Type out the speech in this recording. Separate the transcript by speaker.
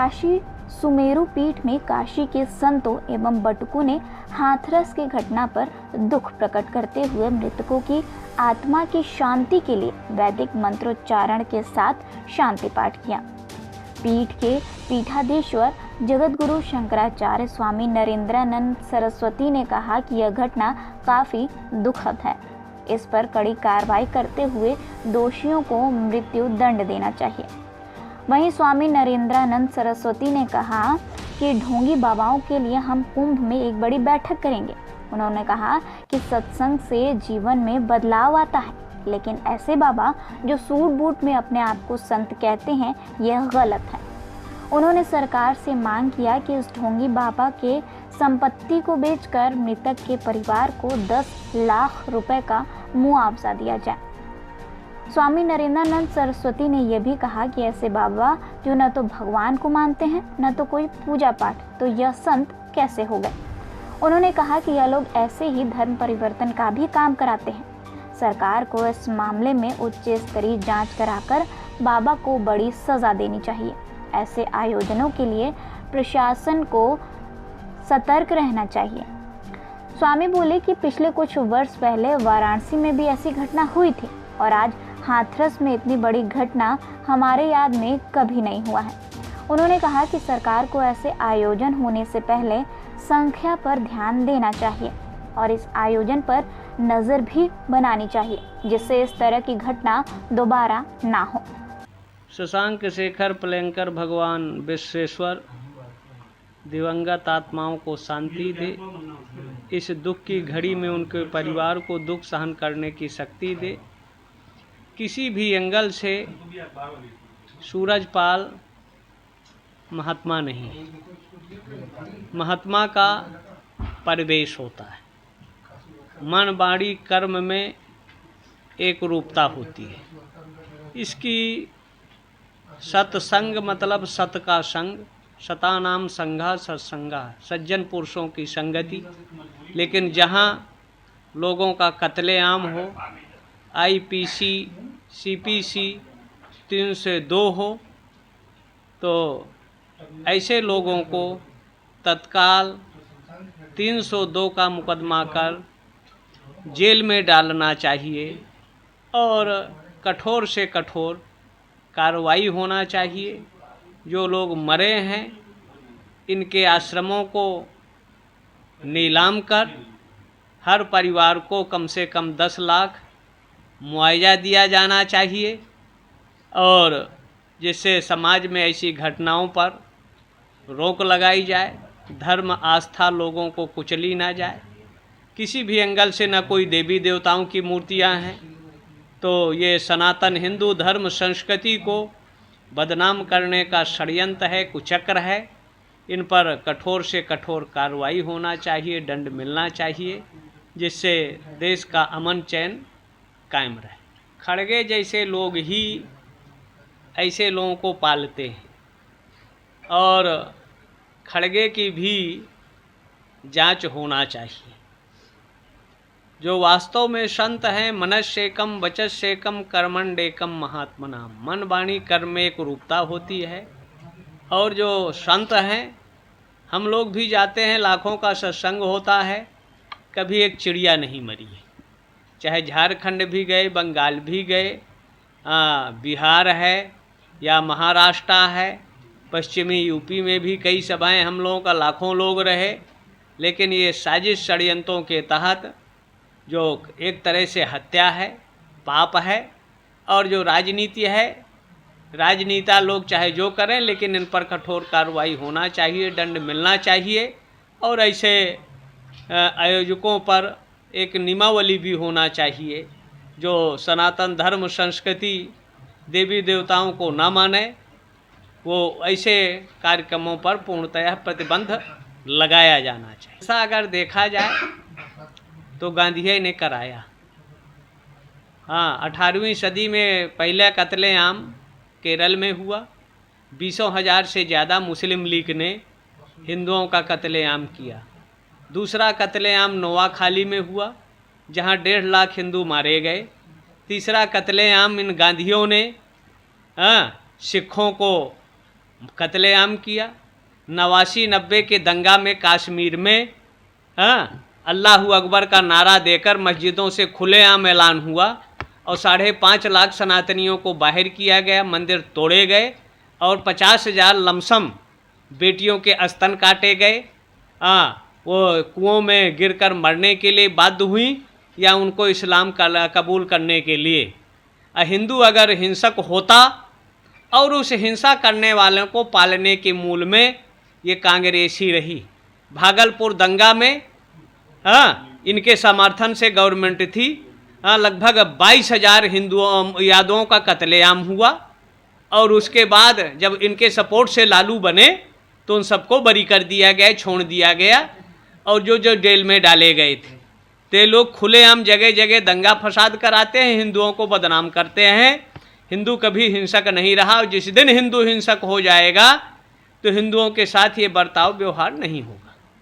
Speaker 1: काशी सुमेरु पीठ में काशी के संतों एवं बटुकों ने हाथरस की घटना पर दुख प्रकट करते हुए मृतकों की आत्मा की शांति के लिए वैदिक मंत्रोच्चारण के साथ शांति पाठ किया। पीठ के पीठाधीश्वर जगतगुरु शंकराचार्य स्वामी नरेंद्रानंद सरस्वती ने कहा कि यह घटना काफी दुखद है। इस पर कड़ी कार्रवाई करते हुए दोषियों को मृत्यु दंड देना चाहिए। वहीं स्वामी नरेंद्रानंद सरस्वती ने कहा कि ढोंगी बाबाओं के लिए हम कुंभ में एक बड़ी बैठक करेंगे। उन्होंने कहा कि सत्संग से जीवन में बदलाव आता है, लेकिन ऐसे बाबा जो सूट बूट में अपने आप को संत कहते हैं, यह गलत है। उन्होंने सरकार से मांग किया कि उस ढोंगी बाबा के संपत्ति को बेचकर मृतक के परिवार को 10 लाख रुपए का मुआवजा दिया जाए। स्वामी नरेंद्रानंद सरस्वती ने यह भी कहा कि ऐसे बाबा जो न तो भगवान को मानते हैं न तो कोई पूजा पाठ, तो यह संत कैसे हो गए। उन्होंने कहा कि यह लोग ऐसे ही धर्म परिवर्तन का भी काम कराते हैं। सरकार को इस मामले में उच्च स्तरीय जांच कराकर बाबा को बड़ी सजा देनी चाहिए। ऐसे आयोजनों के लिए प्रशासन को सतर्क रहना चाहिए। स्वामी बोले कि पिछले कुछ वर्ष पहले वाराणसी में भी ऐसी घटना हुई थी और आज हाथरस में इतनी बड़ी घटना हमारे याद में कभी नहीं हुआ है। उन्होंने कहा कि सरकार को ऐसे आयोजन होने से पहले संख्या पर ध्यान देना चाहिए और इस आयोजन पर नज़र भी बनानी चाहिए, जिससे इस तरह की घटना दोबारा ना हो।
Speaker 2: शशांक शेखर पलेंकर भगवान विश्वेश्वर दिवंगत आत्माओं को शांति दे। इस दुख की घड़ी में उनके परिवार को दुख सहन करने की शक्ति दे। किसी भी एंगल से सूरजपाल महात्मा नहीं, महात्मा का परिवेश होता है। मन वाणी कर्म में एक रूपता होती है। इसकी सत्संग मतलब सत का संग, सतानाम संघा सत्संगा, सज्जन पुरुषों की संगति। लेकिन जहाँ लोगों का कत्लेआम हो, आईपीसी सीपीसी 302 हो, तो ऐसे लोगों को तत्काल 302 का मुकदमा कर जेल में डालना चाहिए और कठोर से कठोर कार्रवाई होना चाहिए। जो लोग मरे हैं इनके आश्रमों को नीलाम कर हर परिवार को कम से कम 10 लाख मुआवजा दिया जाना चाहिए और जिससे समाज में ऐसी घटनाओं पर रोक लगाई जाए, धर्म आस्था लोगों को कुचली ना जाए। किसी भी एंगल से न कोई देवी देवताओं की मूर्तियां हैं, तो ये सनातन हिंदू धर्म संस्कृति को बदनाम करने का षड्यंत्र है, कुचक्र है। इन पर कठोर से कठोर कार्रवाई होना चाहिए, दंड मिलना चाहिए, जिससे देश का अमन चैन कायम रहे। खड़गे जैसे लोग ही ऐसे लोगों को पालते हैं और खड़गे की भी जांच होना चाहिए। जो वास्तव में संत हैं, मनस्येकम वचस्येकम कर्मण्येकम महात्मना, मन वाणी कर्म में एक रूपता होती है। और जो संत हैं, हम लोग भी जाते हैं, लाखों का सत्संग होता है, कभी एक चिड़िया नहीं मरी है। चाहे झारखंड भी गए, बंगाल भी गए, बिहार है या महाराष्ट्र है, पश्चिमी यूपी में भी कई सभाएं हम लोगों का लाखों लोग रहे। लेकिन ये साजिश षड्यंत्रों के तहत जो एक तरह से हत्या है, पाप है। और जो राजनीति है, राजनेता लोग चाहे जो करें, लेकिन इन पर कठोर कार्रवाई होना चाहिए, दंड मिलना चाहिए। और ऐसे आयोजकों पर एक नियमावली भी होना चाहिए। जो सनातन धर्म संस्कृति देवी देवताओं को न माने, वो ऐसे कार्यक्रमों पर पूर्णतः प्रतिबंध लगाया जाना चाहिए। ऐसा अगर देखा जाए तो गांधी ने कराया। हाँ, 18वीं सदी में पहला कत्लेआम केरल में हुआ। 20,000 से ज़्यादा मुस्लिम लीग ने हिंदुओं का कत्लेआम किया। दूसरा कत्लेआम नोआखाली में हुआ, जहाँ 1.5 लाख हिंदू मारे गए। तीसरा कत्लेआम इन गांधियों ने सिखों को कत्लेआम किया। 89-90 के दंगा में कश्मीर में अल्लाहू अकबर का नारा देकर मस्जिदों से खुलेआम ऐलान हुआ और 5.5 लाख सनातनियों को बाहर किया गया, मंदिर तोड़े गए और 50,000 लमसम बेटियों के स्तन काटे गए। वो कुओं में गिरकर मरने के लिए बाध्य हुई या उनको इस्लाम कबूल करने के लिए। हिंदू अगर हिंसक होता और उस हिंसा करने वालों को पालने के मूल में ये कांग्रेस ही रही। भागलपुर दंगा में इनके समर्थन से गवर्नमेंट थी। लगभग 22,000 हिंदुओं यादवों का कत्लेआम हुआ और उसके बाद जब इनके सपोर्ट से लालू बने तो उन सबको बरी कर दिया गया, छोड़ दिया गया और जो जेल में डाले गए थे। ते लोग खुलेआम जगह जगह दंगा फसाद कराते हैं, हिंदुओं को बदनाम करते हैं। हिंदू कभी हिंसक नहीं रहा और जिस दिन हिंदू हिंसक हो जाएगा तो हिंदुओं के साथ ये बर्ताव व्यवहार नहीं होगा।